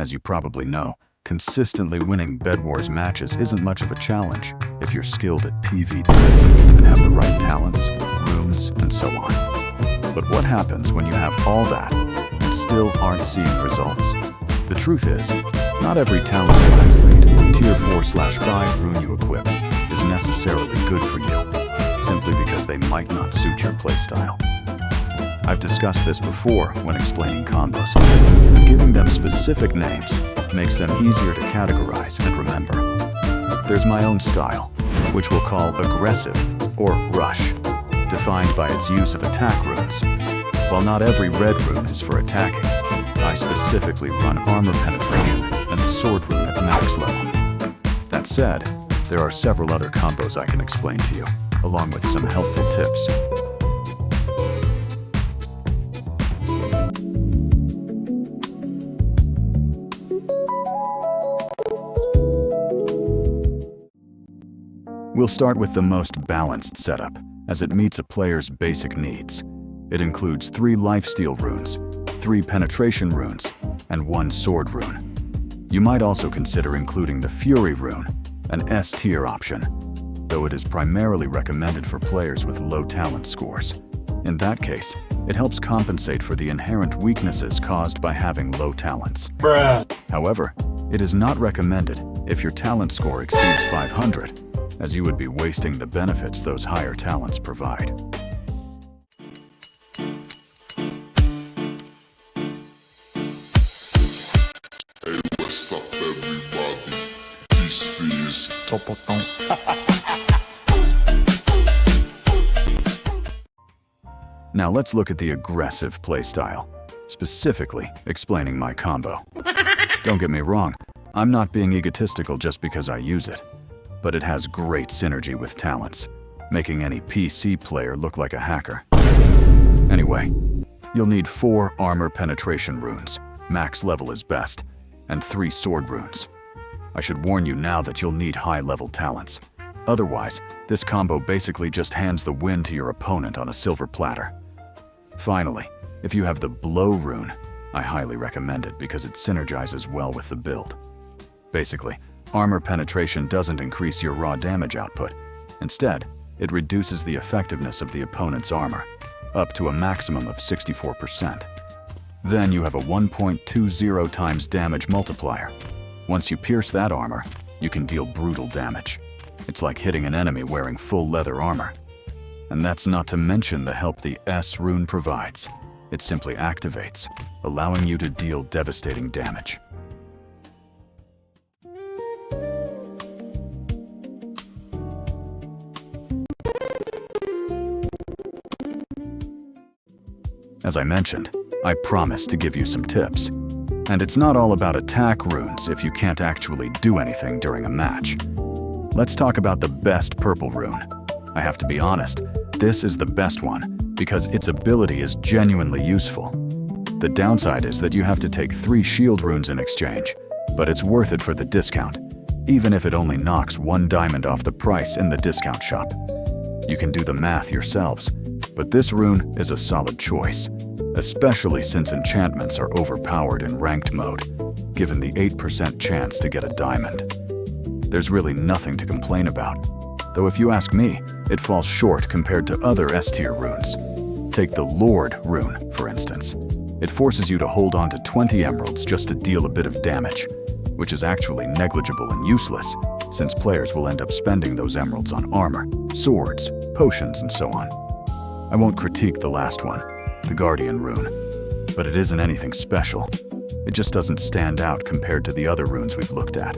As you probably know, consistently winning Bed Wars matches isn't much of a challenge if you're skilled at PvP and have the right talents, runes, and so on. But what happens when you have all that and still aren't seeing results? The truth is, not every talent you activate, tier 4/5 rune you equip, is necessarily good for you, simply because they might not suit your playstyle. I've discussed this before when explaining combos, but giving them specific names makes them easier to categorize and remember. There's my own style, which we'll call aggressive or rush, defined by its use of attack runes. While not every red rune is for attacking, I specifically run armor penetration and the sword rune at max level. That said, there are several other combos I can explain to you, along with some helpful tips. We'll start with the most balanced setup, as it meets a player's basic needs. It includes 3 lifesteal runes, 3 penetration runes, and 1 sword rune. You might also consider including the Fury rune, an S tier option, though it is primarily recommended for players with low talent scores. In that case, it helps compensate for the inherent weaknesses caused by having low talents. However, it is not recommended if your talent score exceeds 500, as you would be wasting the benefits those higher talents provide. Hey, what's up, everybody? This is Now let's look at the aggressive playstyle, specifically explaining my combo. Don't get me wrong, I'm not being egotistical just because I use it, but it has great synergy with talents, making any PC player look like a hacker. Anyway, you'll need 4 armor penetration runes, max level is best, and 3 sword runes. I should warn you now that you'll need high-level talents. Otherwise, this combo basically just hands the win to your opponent on a silver platter. Finally, if you have the blow rune, I highly recommend it because it synergizes well with the build. Basically, armor penetration doesn't increase your raw damage output. Instead, it reduces the effectiveness of the opponent's armor, up to a maximum of 64%. Then you have a 1.20 times damage multiplier. Once you pierce that armor, you can deal brutal damage. It's like hitting an enemy wearing full leather armor. And that's not to mention the help the S rune provides. It simply activates, allowing you to deal devastating damage. As I mentioned, I promised to give you some tips. And it's not all about attack runes if you can't actually do anything during a match. Let's talk about the best purple rune. I have to be honest, this is the best one because its ability is genuinely useful. The downside is that you have to take 3 shield runes in exchange, but it's worth it for the discount, even if it only knocks 1 diamond off the price in the discount shop. You can do the math yourselves, but this rune is a solid choice, especially since enchantments are overpowered in ranked mode, given the 8% chance to get a diamond. There's really nothing to complain about, though if you ask me, it falls short compared to other S-tier runes. Take the Lord rune, for instance. It forces you to hold on to 20 emeralds just to deal a bit of damage, which is actually negligible and useless, since players will end up spending those emeralds on armor, swords, potions, and so on. I won't critique the last one, the Guardian rune, but it isn't anything special. It just doesn't stand out compared to the other runes we've looked at.